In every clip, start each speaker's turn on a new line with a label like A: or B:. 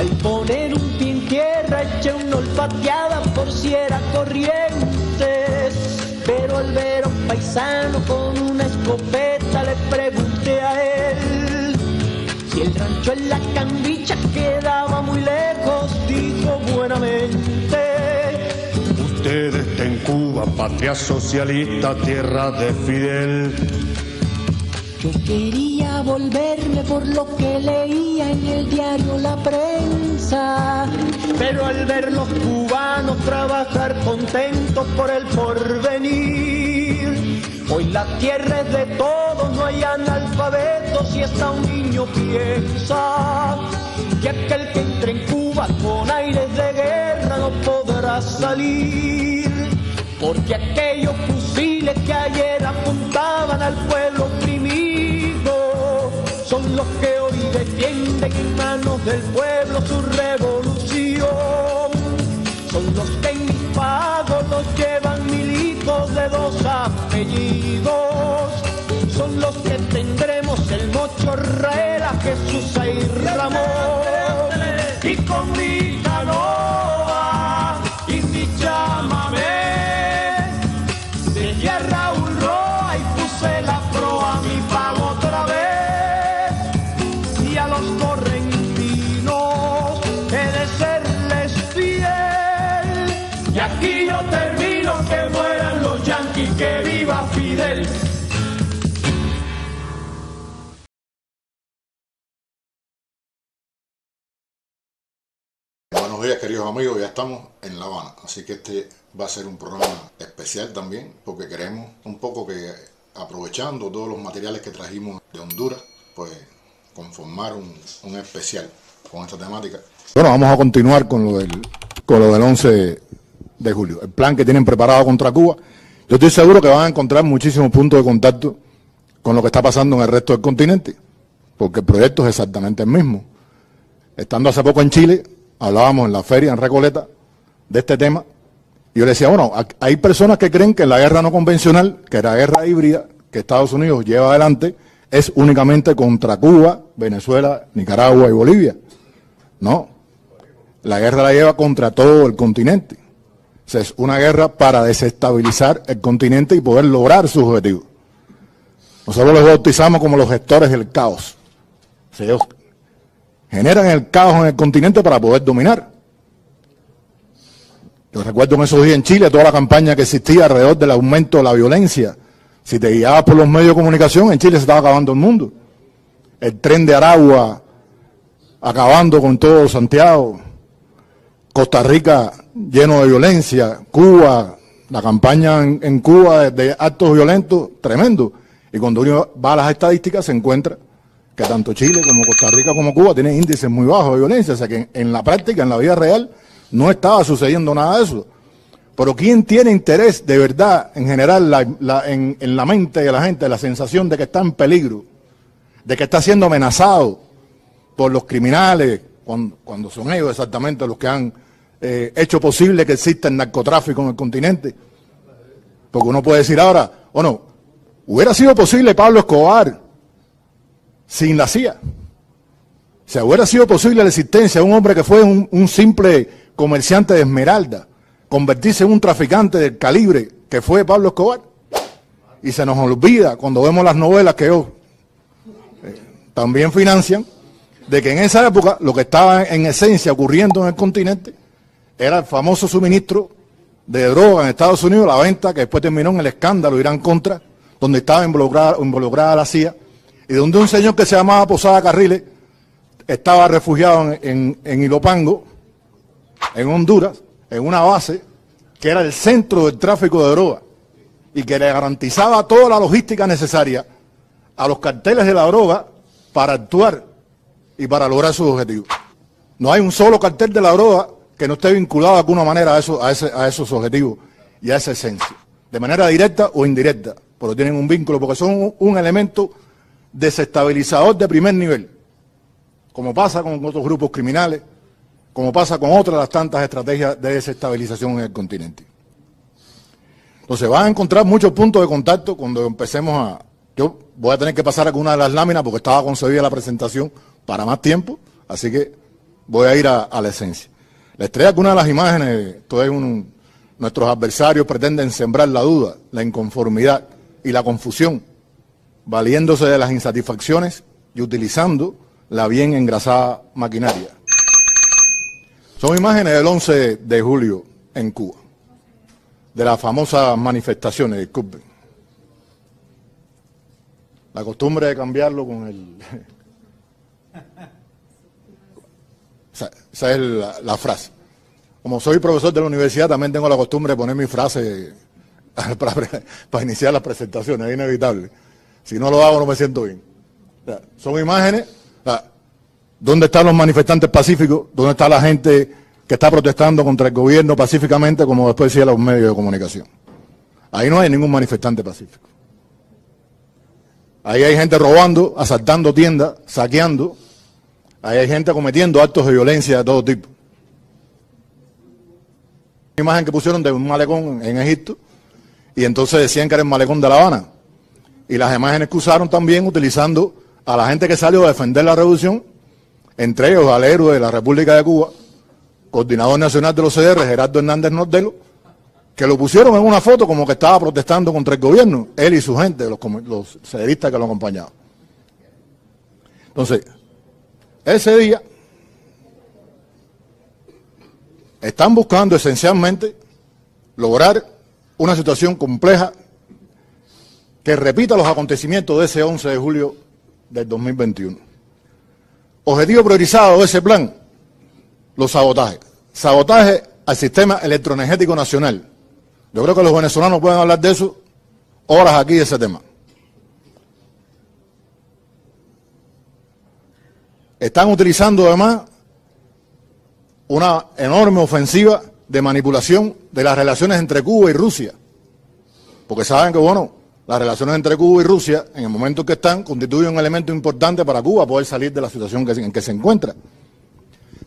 A: Al poner un pie en tierra eché una olfateada por si era Corrientes, pero al ver a un paisano con una escopeta le pregunté a él si el rancho en la Cambicha quedaba muy lejos. Dijo buenamente:
B: usted está en Cuba, patria socialista, tierra de Fidel.
A: Yo quería volverme por lo que leía en el diario La Prensa, pero al ver los cubanos trabajar contentos por el porvenir, hoy la tierra es de todos, no hay analfabetos y hasta un niño piensa que aquel que entre en Cuba con aires de guerra no podrá salir, porque aquellos fusiles que ayer apuntaban al pueblo oprimido son los que hoy defienden en manos del pueblo su revolución. Son los que en mis pagos los llevan militos de dos apellidos. Son los que tendremos el Mocho Raela, Jesús y Ramón. Y con mi canoa y mi chamamé dejé a Raúl Roa y puse la proa a mi pago otra vez. Y a los correntinos he de serles fiel. Y aquí yo termino, que mueran los yanquis, que viva Fidel.
C: Buenos días, queridos amigos, ya estamos en La Habana, así que este va a ser un programa especial también, porque queremos un poco que, aprovechando todos los materiales que trajimos de Honduras, pues conformar un especial con esta temática.
D: Bueno, vamos a continuar con lo del 11 de julio, el plan que tienen preparado contra Cuba. Yo estoy seguro que van a encontrar muchísimos puntos de contacto con lo que está pasando en el resto del continente, porque el proyecto es exactamente el mismo. Estando hace poco en Chile, hablábamos en la feria en Recoleta de este tema, y yo le decía, bueno, hay personas que creen que la guerra no convencional, que la guerra híbrida que Estados Unidos lleva adelante, es únicamente contra Cuba, Venezuela, Nicaragua y Bolivia. No, la guerra la lleva contra todo el continente. O sea, es una guerra para desestabilizar el continente y poder lograr sus objetivos. Nosotros los bautizamos como los gestores del caos. O sea, ellos generan el caos en el continente para poder dominar. Yo recuerdo en esos días en Chile toda la campaña que existía alrededor del aumento de la violencia. Si te guiabas por los medios de comunicación, en Chile se estaba acabando el mundo. El tren de Aragua acabando con todo Santiago, Costa Rica lleno de violencia, Cuba, la campaña en Cuba de actos violentos, tremendo. Y cuando uno va a las estadísticas se encuentra que tanto Chile como Costa Rica como Cuba tienen índices muy bajos de violencia, o sea que en la práctica, en la vida real, no estaba sucediendo nada de eso. Pero ¿quién tiene interés de verdad en generar en la mente de la gente la sensación de que está en peligro, de que está siendo amenazado por los criminales, cuando son ellos exactamente los que han hecho posible que exista el narcotráfico en el continente? Porque uno puede decir ahora, bueno, hubiera sido posible Pablo Escobar sin la CIA. O sea, hubiera sido posible la existencia de un hombre que fue un simple comerciante de esmeralda, convertirse en un traficante del calibre que fue Pablo Escobar. Y se nos olvida cuando vemos las novelas que ellos también financian, de que en esa época lo que estaba en esencia ocurriendo en el continente era el famoso suministro de droga en Estados Unidos, la venta que después terminó en el escándalo Irán-Contra, donde estaba involucrada la CIA, y donde un señor que se llamaba Posada Carriles estaba refugiado en Ilopango, en Honduras, en una base que era el centro del tráfico de droga y que le garantizaba toda la logística necesaria a los carteles de la droga para actuar y para lograr sus objetivos. No hay un solo cartel de la droga que no esté vinculado de alguna manera a esos objetivos y a esa esencia, de manera directa o indirecta, pero tienen un vínculo porque son un elemento desestabilizador de primer nivel, como pasa con otros grupos criminales, como pasa con otras de las tantas estrategias de desestabilización en el continente. Entonces van a encontrar muchos puntos de contacto cuando empecemos a... Yo voy a tener que pasar alguna de las láminas porque estaba concebida la presentación para más tiempo, así que voy a ir a la esencia. Les traigo algunas de las imágenes. Nuestros adversarios pretenden sembrar la duda, la inconformidad y la confusión, valiéndose de las insatisfacciones y utilizando la bien engrasada maquinaria. Son imágenes del 11 de julio en Cuba, de las famosas manifestaciones, disculpen. La costumbre de cambiarlo con el... Esa es la frase. Como soy profesor de la universidad, también tengo la costumbre de poner mi frase para iniciar las presentaciones, es inevitable. Si no lo hago, no me siento bien. O sea, son imágenes. O sea, ¿dónde están los manifestantes pacíficos? ¿Dónde está la gente que está protestando contra el gobierno pacíficamente, como después decían los medios de comunicación? Ahí no hay ningún manifestante pacífico. Ahí hay gente robando, asaltando tiendas, saqueando. Ahí hay gente cometiendo actos de violencia de todo tipo. Una imagen que pusieron de un malecón en Egipto, y entonces decían que era el malecón de La Habana. Y las imágenes que usaron también utilizando a la gente que salió a defender la revolución, entre ellos al héroe de la República de Cuba, coordinador nacional de los CDR, Gerardo Hernández Nordelo, que lo pusieron en una foto como que estaba protestando contra el gobierno, él y su gente, los cederistas que lo acompañaban. Entonces, ese día están buscando esencialmente lograr una situación compleja que repita los acontecimientos de ese 11 de julio del 2021. Objetivo priorizado de ese plan, los sabotajes. Sabotaje al sistema electroenergético nacional. Yo creo que los venezolanos pueden hablar de eso horas aquí de ese tema. Están utilizando además una enorme ofensiva de manipulación de las relaciones entre Cuba y Rusia. Porque saben que, bueno, las relaciones entre Cuba y Rusia, en el momento en que están, constituyen un elemento importante para Cuba poder salir de la situación en que se encuentra.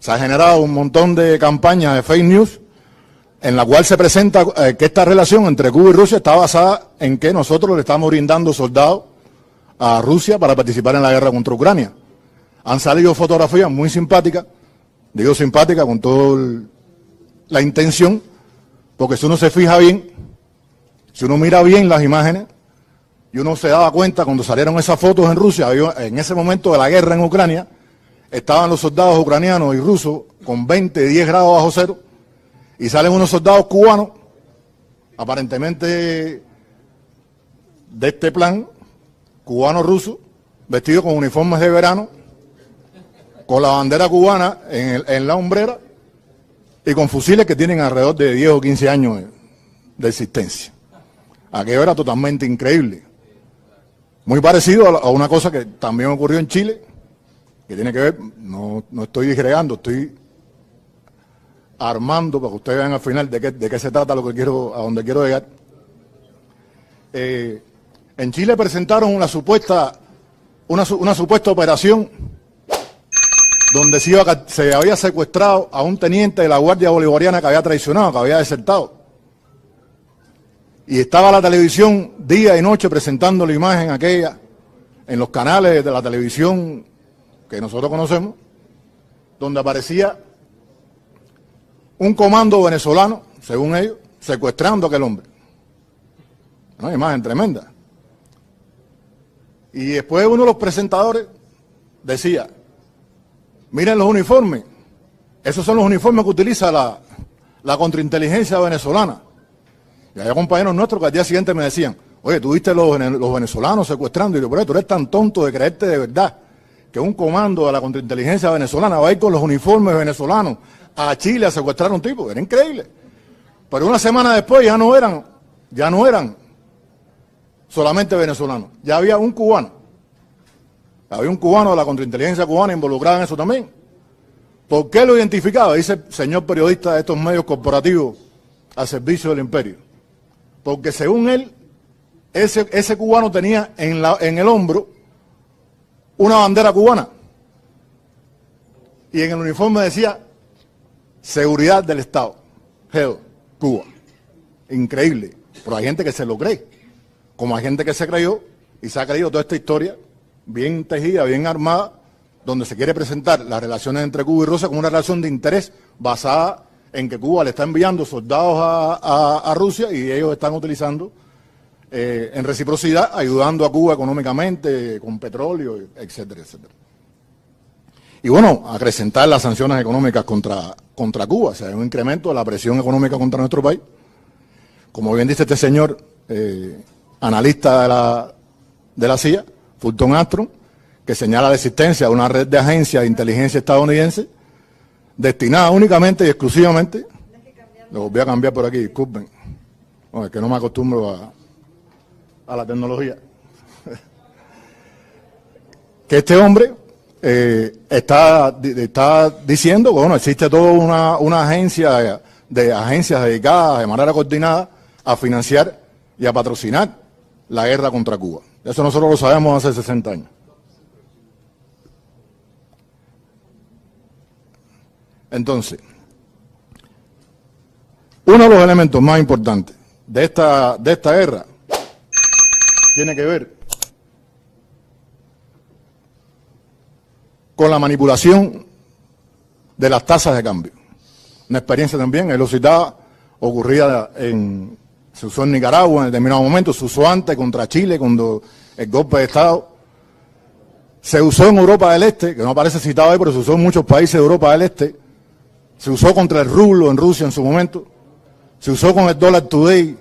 D: Se ha generado un montón de campañas de fake news en la cual se presenta que esta relación entre Cuba y Rusia está basada en que nosotros le estamos brindando soldados a Rusia para participar en la guerra contra Ucrania. Han salido fotografías muy simpáticas, digo simpáticas con toda la intención, porque si uno se fija bien, si uno mira bien las imágenes, y uno se daba cuenta cuando salieron esas fotos en Rusia, en ese momento de la guerra en Ucrania, estaban los soldados ucranianos y rusos con 10 grados bajo cero, y salen unos soldados cubanos, aparentemente de este plan, cubano-ruso, vestidos con uniformes de verano, con la bandera cubana en la hombrera y con fusiles que tienen alrededor de 10 o 15 años de existencia. Aquello era totalmente increíble. Muy parecido a una cosa que también ocurrió en Chile, que tiene que ver, no estoy disgregando, estoy armando para que ustedes vean al final de qué se trata lo que quiero, a donde quiero llegar. En Chile presentaron una supuesta operación donde se había secuestrado a un teniente de la Guardia Bolivariana que había traicionado, que había desertado. Y estaba la televisión día y noche presentando la imagen aquella en los canales de la televisión que nosotros conocemos, donde aparecía un comando venezolano, según ellos, secuestrando a aquel hombre. Una imagen tremenda. Y después uno de los presentadores decía, miren los uniformes, esos son los uniformes que utiliza la contrainteligencia venezolana. Y había compañeros nuestros que al día siguiente me decían, oye, ¿tú viste los venezolanos secuestrando? Y yo, pero tú eres tan tonto de creerte de verdad que un comando de la contrainteligencia venezolana va a ir con los uniformes venezolanos a Chile a secuestrar a un tipo. Era increíble. Pero una semana después ya no eran solamente venezolanos, ya había un cubano. Había un cubano de la contrainteligencia cubana involucrado en eso también. ¿Por qué lo identificaba? Dice el señor periodista de estos medios corporativos al servicio del imperio. Porque según él, ese cubano tenía en el hombro una bandera cubana. Y en el uniforme decía, seguridad del Estado, GEO, Cuba. Increíble. Pero hay gente que se lo cree. Como hay gente que se creyó y se ha creído toda esta historia bien tejida, bien armada, donde se quiere presentar las relaciones entre Cuba y Rusia como una relación de interés basada en que Cuba le está enviando soldados a Rusia y ellos están utilizando en reciprocidad, ayudando a Cuba económicamente, con petróleo, etcétera, etcétera. Y bueno, acrecentar las sanciones económicas contra Cuba, o sea, hay un incremento de la presión económica contra nuestro país. Como bien dice este señor, analista de la CIA, Fulton Armstrong, que señala la existencia de una red de agencias de inteligencia estadounidense destinada únicamente y exclusivamente, lo voy a cambiar por aquí, disculpen, bueno, es que no me acostumbro a la tecnología, que este hombre está diciendo que bueno, existe toda una agencias dedicadas de manera coordinada a financiar y a patrocinar la guerra contra Cuba. Eso nosotros lo sabemos hace 60 años. Entonces, uno de los elementos más importantes de esta guerra tiene que ver con la manipulación de las tasas de cambio. Una experiencia también, él lo citaba, ocurrida se usó en Nicaragua en determinado momento, se usó antes contra Chile, cuando el golpe de Estado, se usó en Europa del Este, que no aparece citado ahí, pero se usó en muchos países de Europa del Este, se usó contra el rublo en Rusia en su momento, se usó con el dólar today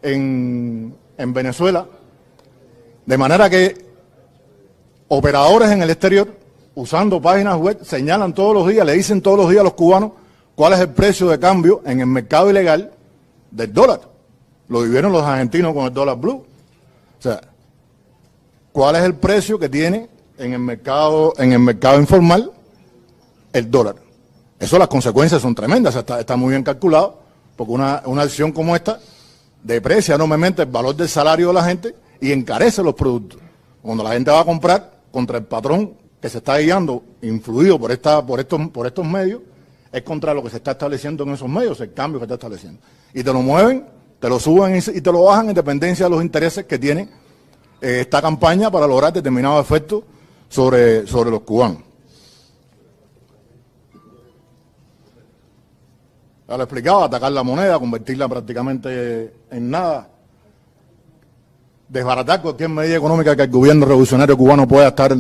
D: en Venezuela, de manera que operadores en el exterior, usando páginas web, señalan todos los días, le dicen todos los días a los cubanos cuál es el precio de cambio en el mercado ilegal del dólar. Lo vivieron los argentinos con el dólar blue. O sea, ¿cuál es el precio que tiene en el mercado informal el dólar? Eso, las consecuencias son tremendas, está muy bien calculado, porque una acción como esta deprecia enormemente el valor del salario de la gente y encarece los productos. Cuando la gente va a comprar contra el patrón que se está guiando, influido por estos medios, es contra lo que se está estableciendo en esos medios, el cambio que está estableciendo. Y te lo mueven, te lo suben y te lo bajan en dependencia de los intereses que tiene esta campaña para lograr determinados efectos sobre los cubanos. Ya lo explicaba, atacar la moneda, convertirla prácticamente en nada, desbaratar cualquier medida económica que el gobierno revolucionario cubano pueda estar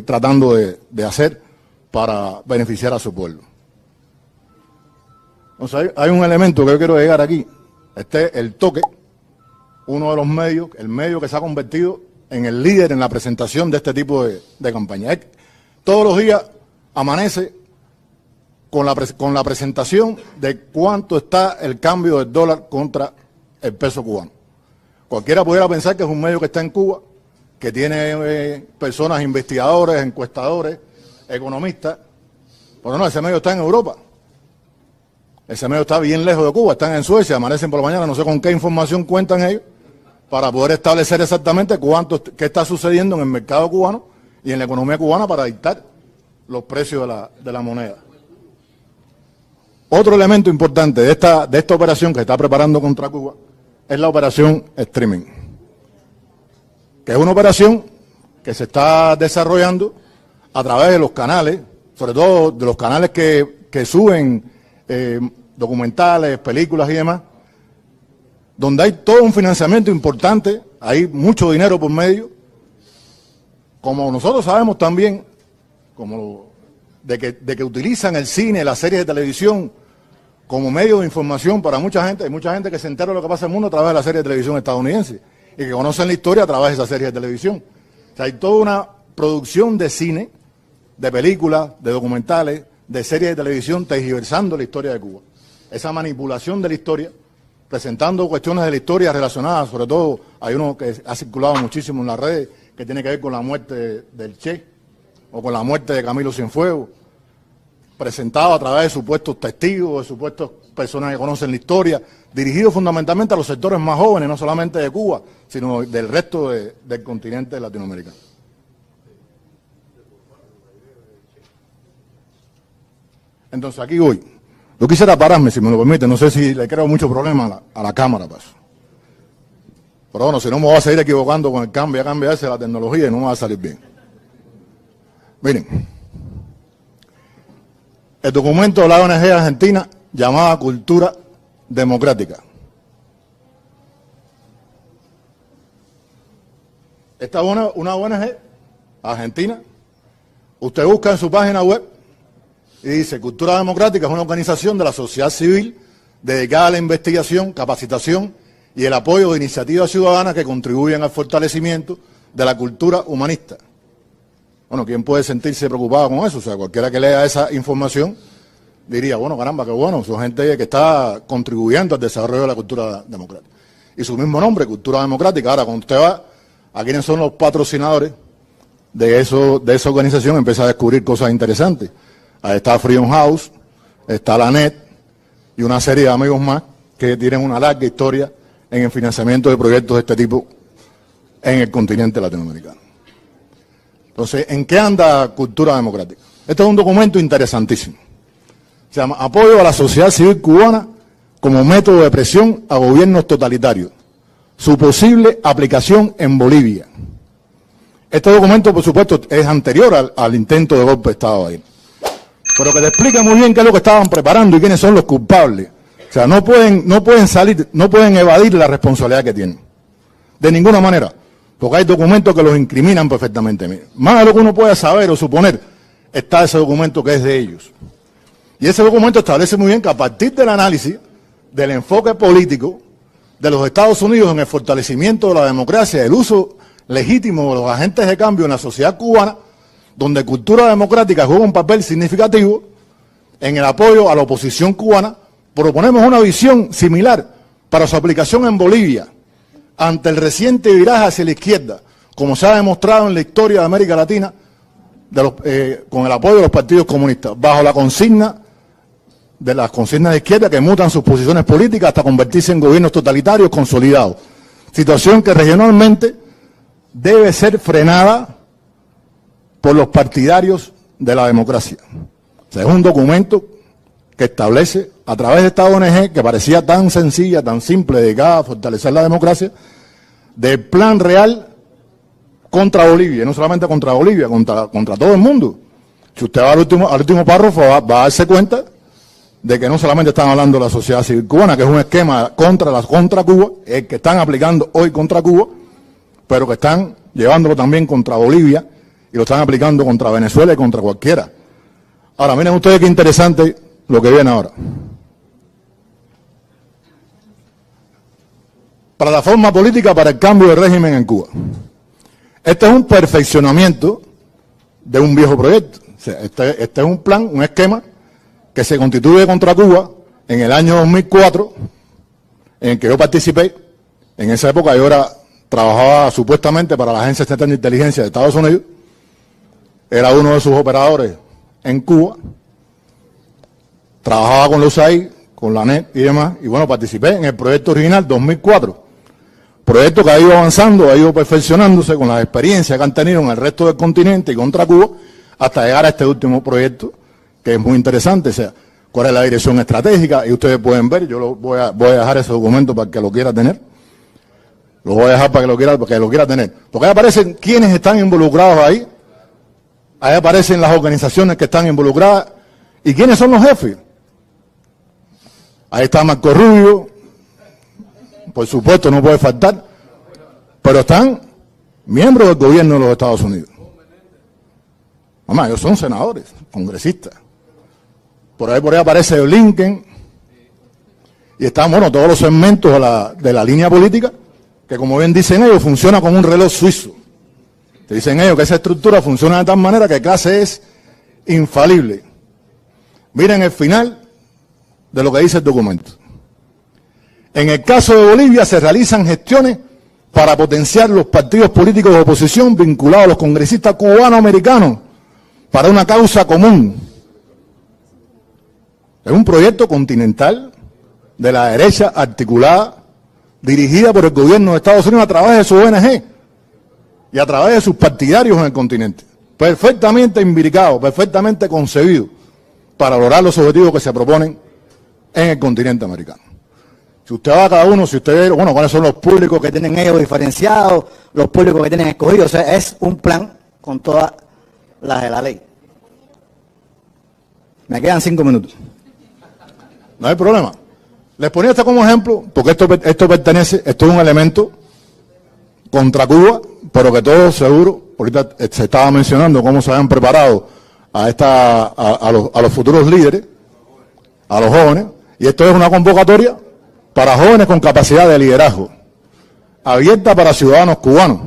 D: tratando de hacer para beneficiar a su pueblo. Entonces hay un elemento que yo quiero llegar aquí, el toque, uno de los medios, el medio que se ha convertido en el líder en la presentación de este tipo de campaña. Todos los días amanece con la presentación de cuánto está el cambio del dólar contra el peso cubano. Cualquiera pudiera pensar que es un medio que está en Cuba, que tiene personas, investigadores, encuestadores, economistas, pero no, ese medio está en Europa. Ese medio está bien lejos de Cuba, están en Suecia, amanecen por la mañana, no sé con qué información cuentan ellos, para poder establecer exactamente qué está sucediendo en el mercado cubano y en la economía cubana para dictar los precios de la moneda. Otro elemento importante de esta operación que se está preparando contra Cuba es la operación Streaming, que es una operación que se está desarrollando a través de los canales, sobre todo de los canales que suben documentales, películas y demás, donde hay todo un financiamiento importante, hay mucho dinero por medio, como nosotros sabemos también, de que utilizan el cine, las series de televisión como medio de información para mucha gente. Hay mucha gente que se entera de lo que pasa en el mundo a través de la serie de televisión estadounidense y que conocen la historia a través de esa serie de televisión. O sea, hay toda una producción de cine, de películas, de documentales, de series de televisión tergiversando la historia de Cuba. Esa manipulación de la historia, presentando cuestiones de la historia relacionadas, sobre todo hay uno que ha circulado muchísimo en las redes, que tiene que ver con la muerte del Che o con la muerte de Camilo Cienfuegos, presentado a través de supuestos testigos, de supuestas personas que conocen la historia, dirigido fundamentalmente a los sectores más jóvenes, no solamente de Cuba, sino del resto del continente latinoamericano. Entonces aquí voy. Yo quisiera pararme, si me lo permite, no sé si le creo mucho problema a la cámara, paso. Pero bueno, si no me voy a seguir equivocando con el cambio, a cambiarse la tecnología y no me va a salir bien. Miren. el documento de la ONG argentina llamada Cultura Democrática. Esta es una ONG argentina. Usted busca en su página web y dice: Cultura Democrática es una organización de la sociedad civil dedicada a la investigación, capacitación y el apoyo de iniciativas ciudadanas que contribuyen al fortalecimiento de la cultura humanista. Bueno, ¿quién puede sentirse preocupado con eso? O sea, cualquiera que lea esa información diría, bueno, caramba, qué bueno, son gente que está contribuyendo al desarrollo de la cultura democrática. Y su mismo nombre, Cultura Democrática. Ahora, cuando usted va a quiénes son los patrocinadores de esa organización, empieza a descubrir cosas interesantes. Ahí está Freedom House, está la NET y una serie de amigos más que tienen una larga historia en el financiamiento de proyectos de este tipo en el continente latinoamericano. Entonces, ¿en qué anda Cultura Democrática? Este es un documento interesantísimo. Se llama Apoyo a la sociedad civil cubana como método de presión a gobiernos totalitarios. Su posible aplicación en Bolivia. Este documento, por supuesto, es anterior al intento de golpe de Estado ahí. Pero que te explica muy bien qué es lo que estaban preparando y quiénes son los culpables. O sea, no pueden salir, no pueden evadir la responsabilidad que tienen. De ninguna manera. Porque hay documentos que los incriminan perfectamente. Más de lo que uno pueda saber o suponer, está ese documento que es de ellos. Y ese documento establece muy bien que a partir del análisis del enfoque político de los Estados Unidos en el fortalecimiento de la democracia, el uso legítimo de los agentes de cambio en la sociedad cubana, donde Cultura Democrática juega un papel significativo en el apoyo a la oposición cubana, proponemos una visión similar para su aplicación en Bolivia, ante el reciente viraje hacia la izquierda, como se ha demostrado en la historia de América Latina, con el apoyo de los partidos comunistas, bajo la consigna de las consignas de izquierda que mutan sus posiciones políticas hasta convertirse en gobiernos totalitarios consolidados. Situación que regionalmente debe ser frenada por los partidarios de la democracia. O sea, es un documento que establece, a través de esta ONG, que parecía tan sencilla, tan simple, dedicada a fortalecer la democracia, del plan real contra Bolivia, y no solamente contra Bolivia, contra todo el mundo. Si usted va al último párrafo, va a darse cuenta de que no solamente están hablando de la sociedad civil cubana, que es un esquema contra Cuba, el que están aplicando hoy contra Cuba, pero que están llevándolo también contra Bolivia y lo están aplicando contra Venezuela y contra cualquiera. Ahora, miren ustedes qué interesante lo que viene ahora. Plataforma política para el cambio de régimen en Cuba. Este es un perfeccionamiento de un viejo proyecto. O sea, este es un plan, un esquema que se constituye contra Cuba en el año 2004, en el que yo participé. En esa época yo trabajaba supuestamente para la Agencia Estatal de Inteligencia de Estados Unidos, era uno de sus operadores en Cuba, trabajaba con los USAID, con la NET y demás, y bueno, participé en el proyecto original 2004, proyecto que ha ido avanzando, ha ido perfeccionándose con las experiencias que han tenido en el resto del continente y contra Cuba, hasta llegar a este último proyecto, que es muy interesante. O sea, cuál es la dirección estratégica, y ustedes pueden ver, yo voy a dejar ese documento para que lo quiera tener. Lo voy a dejar para que lo quiera tener. Porque ahí aparecen quienes están involucrados ahí. Ahí aparecen las organizaciones que están involucradas. ¿Y quiénes son los jefes? Ahí está Marco Rubio. Por supuesto, no puede faltar. Pero están miembros del gobierno de los Estados Unidos. Mamá, ellos son senadores, congresistas. Por ahí aparece Blinken. Y están, bueno, todos los segmentos de la línea política, que como bien dicen ellos, funciona como un reloj suizo. Te dicen ellos que esa estructura funciona de tal manera que clase es infalible. Miren el final de lo que dice el documento. En el caso de Bolivia se realizan gestiones para potenciar los partidos políticos de oposición vinculados a los congresistas cubano-americanos para una causa común. Es un proyecto continental de la derecha articulada, dirigida por el gobierno de Estados Unidos a través de su ONG y a través de sus partidarios en el continente. Perfectamente imbricado, perfectamente concebido para lograr los objetivos que se proponen en el continente americano. Si usted va a cada uno, si usted ve, bueno, cuáles son los públicos que tienen ellos diferenciados, los públicos que tienen escogidos, o sea, es un plan con todas las de la ley.
E: Me quedan 5 minutos.
D: No hay problema. Les ponía esto como ejemplo, porque esto es un elemento contra Cuba, pero que todos seguro, ahorita se estaba mencionando cómo se habían preparado a los futuros líderes, a los jóvenes, y esto es una convocatoria para jóvenes con capacidad de liderazgo, abierta para ciudadanos cubanos.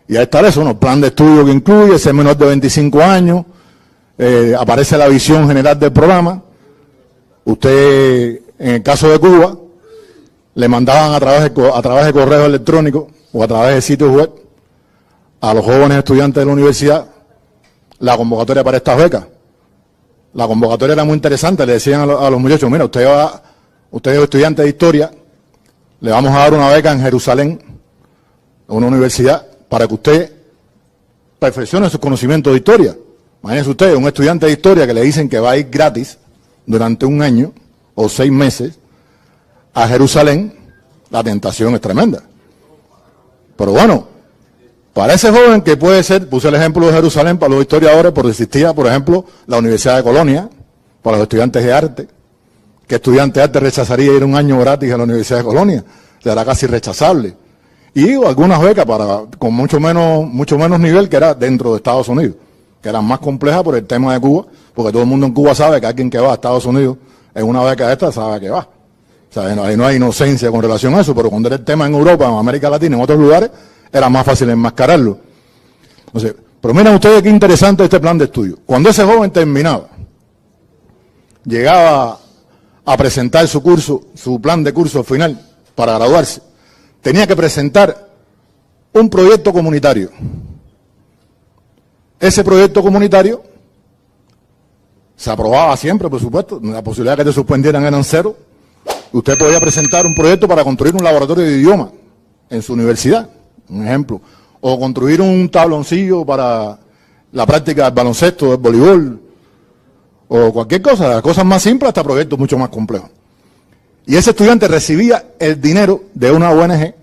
D: Y ahí está eso, el plan de estudio que incluye ser menor de 25 años, aparece la visión general del programa. Usted, en el caso de Cuba, le mandaban a través de correo electrónico o a través de sitios web a los jóvenes estudiantes de la universidad la convocatoria para estas becas. La convocatoria era muy interesante, le decían a los muchachos, mira, usted es estudiante de historia, le vamos a dar una beca en Jerusalén, en una universidad, para que usted perfeccione sus conocimientos de historia. Imagínense usted, un estudiante de historia que le dicen que va a ir gratis durante un año o 6 meses a Jerusalén, la tentación es tremenda. Pero bueno, para ese joven que puede ser, puse el ejemplo de Jerusalén para los historiadores, porque existía, por ejemplo, la Universidad de Colonia, para los estudiantes de arte. ¿Qué estudiante de arte rechazaría ir un año gratis a la Universidad de Colonia? Será casi rechazable. Y algunas becas con mucho menos nivel que era dentro de Estados Unidos, que eran más complejas por el tema de Cuba, porque todo el mundo en Cuba sabe que alguien que va a Estados Unidos en una beca de esta sabe que va. O sea, ahí no hay inocencia con relación a eso, pero cuando era el tema en Europa, en América Latina, en otros lugares, era más fácil enmascararlo. Entonces, pero miren ustedes qué interesante este plan de estudio. Cuando ese joven terminaba, llegaba a presentar su plan de curso final para graduarse, tenía que presentar un proyecto comunitario. Ese proyecto comunitario se aprobaba siempre, por supuesto, la posibilidad de que te suspendieran eran 0. Usted podía presentar un proyecto para construir un laboratorio de idioma en su universidad, un ejemplo, o construir un tabloncillo para la práctica del baloncesto, del voleibol, o cualquier cosa, las cosas más simples hasta proyectos mucho más complejos. Y ese estudiante recibía el dinero de una ONG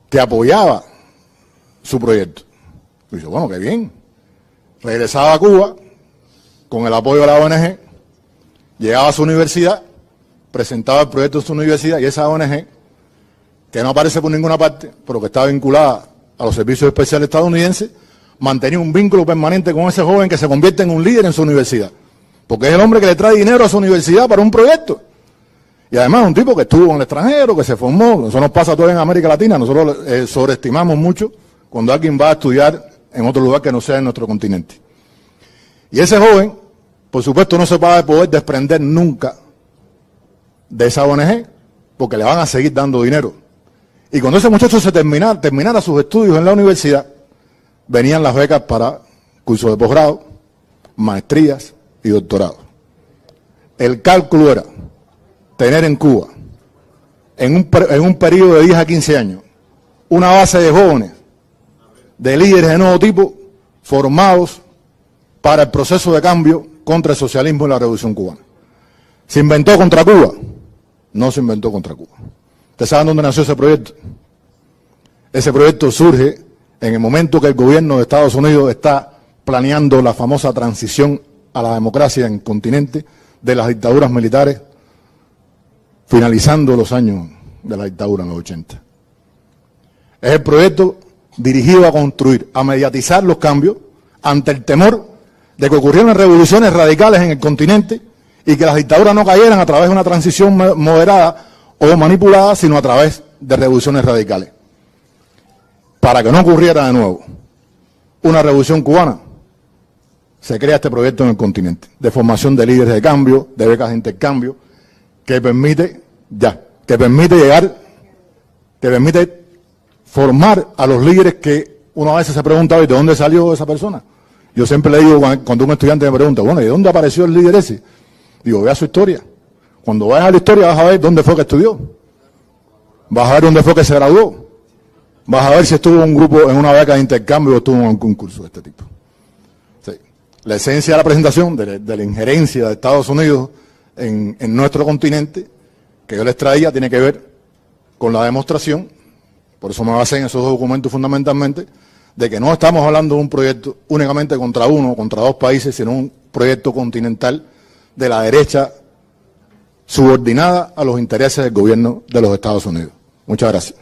D: que apoyaba su proyecto. Y dice, bueno, qué bien. Regresaba a Cuba con el apoyo de la ONG, llegaba a su universidad, presentaba el proyecto en su universidad y esa ONG, que no aparece por ninguna parte, pero que está vinculada a los servicios especiales estadounidenses, mantenía un vínculo permanente con ese joven que se convierte en un líder en su universidad. Porque es el hombre que le trae dinero a su universidad para un proyecto. Y además un tipo que estuvo en el extranjero, que se formó. Eso nos pasa todo en América Latina. Nosotros sobreestimamos mucho cuando alguien va a estudiar en otro lugar que no sea en nuestro continente. Y ese joven, por supuesto, no se va a poder desprender nunca de esa ONG, porque le van a seguir dando dinero. Y cuando ese muchacho terminara sus estudios en la universidad, venían las becas para cursos de posgrado, maestrías y doctorados. El cálculo era tener en Cuba, en un periodo de 10 a 15 años, una base de jóvenes, de líderes de nuevo tipo, formados para el proceso de cambio contra el socialismo y la revolución cubana. ¿Se inventó contra Cuba? No se inventó contra Cuba. ¿Ustedes saben dónde nació ese proyecto? Ese proyecto surge en el momento que el gobierno de Estados Unidos está planeando la famosa transición a la democracia en el continente de las dictaduras militares, finalizando los años de la dictadura en los 80. Es el proyecto dirigido a construir, a mediatizar los cambios ante el temor de que ocurrieran revoluciones radicales en el continente y que las dictaduras no cayeran a través de una transición moderada o manipulada, sino a través de revoluciones radicales. Para que no ocurriera de nuevo una revolución cubana, se crea este proyecto en el continente, de formación de líderes de cambio, de becas de intercambio, que permite formar a los líderes que uno a veces se pregunta, ¿de dónde salió esa persona? Yo siempre le digo, cuando un estudiante me pregunta, bueno, ¿y de dónde apareció el líder ese? Digo, vea su historia. Cuando vayas a la historia vas a ver dónde fue que estudió. Vas a ver dónde fue que se graduó. Vas a ver si estuvo en un grupo, en una beca de intercambio o estuvo en un concurso de este tipo. Sí. La esencia de la presentación, de la injerencia de Estados Unidos en nuestro continente, que yo les traía, tiene que ver con la demostración, por eso me basé en esos documentos fundamentalmente, de que no estamos hablando de un proyecto únicamente contra uno, contra dos países, sino un proyecto continental de la derecha subordinada a los intereses del gobierno de los Estados Unidos. Muchas gracias.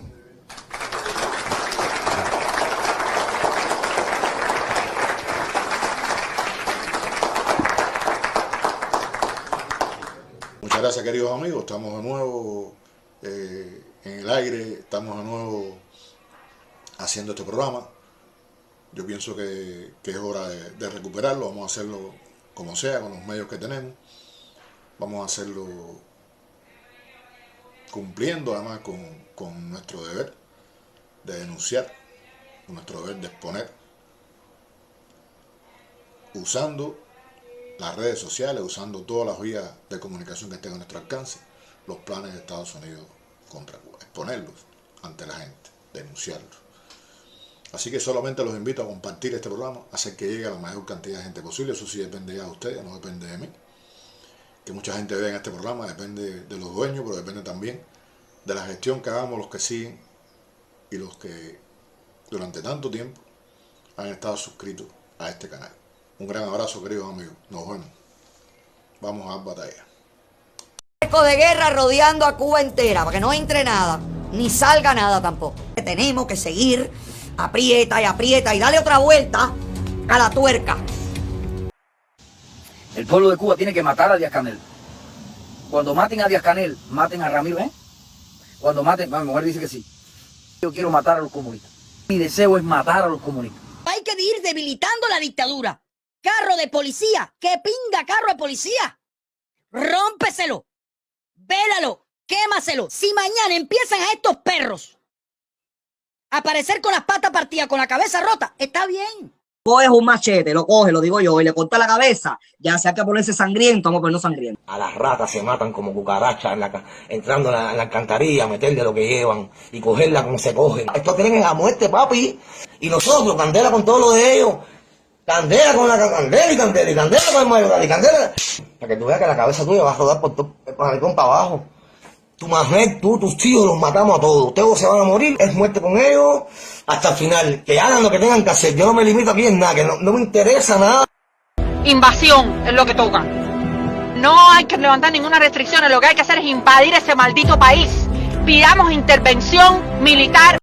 C: Muchas gracias, queridos amigos. Estamos de nuevo en el aire, estamos de nuevo haciendo este programa. Yo pienso que es hora de recuperarlo. Vamos a hacerlo como sea, con los medios que tenemos. Vamos a hacerlo cumpliendo además con nuestro deber de denunciar, con nuestro deber de exponer, usando las redes sociales, usando todas las vías de comunicación que estén a nuestro alcance, los planes de Estados Unidos contra Cuba, exponerlos ante la gente, denunciarlos. Así que solamente los invito a compartir este programa, hacer que llegue a la mayor cantidad de gente posible. Eso sí depende ya de ustedes, no depende de mí. Que mucha gente vea en este programa depende de los dueños, pero depende también de la gestión que hagamos los que siguen y los que durante tanto tiempo han estado suscritos a este canal. Un gran abrazo, queridos amigos. Nos vemos. Vamos a dar batalla.
E: De guerra rodeando a Cuba entera, para que no entre nada, ni salga nada tampoco. Tenemos que seguir, aprieta y dale otra vuelta a la tuerca.
F: El pueblo de Cuba tiene que matar a Díaz-Canel. Cuando maten a Díaz-Canel, maten a Ramiro, ¿eh? Cuando maten, mi mujer dice que sí. Yo quiero matar a los comunistas. Mi deseo es matar a los comunistas.
E: Hay que ir debilitando la dictadura. Carro de policía, que pinga carro de policía. Rómpeselo, vélalo, quémaselo. Si mañana empiezan a estos perros a aparecer con las patas partidas, con la cabeza rota, está bien.
G: Coges un machete, lo coges, lo digo yo, y le corta la cabeza, ya sea que ponerse sangriento, vamos a ponernos sangriento.
H: A las ratas se matan como cucarachas entrando en la alcantarilla, meterle lo que llevan y cogerla como se cogen. Estos tienen a muerte, papi. Y nosotros, candela con todo lo de ellos. Candela con la candela y candela con el mayoral y candela. Para que tú veas que la cabeza tuya va a rodar por todo el paredón para abajo. Tu mujer, tú, tus tíos, los matamos a todos. Ustedes se van a morir, es muerte con ellos hasta el final. Que hagan lo que tengan que hacer. Yo no me limito aquí en nada, que no me interesa nada.
I: Invasión es lo que toca. No hay que levantar ninguna restricción. Lo que hay que hacer es invadir ese maldito país. Pidamos intervención militar.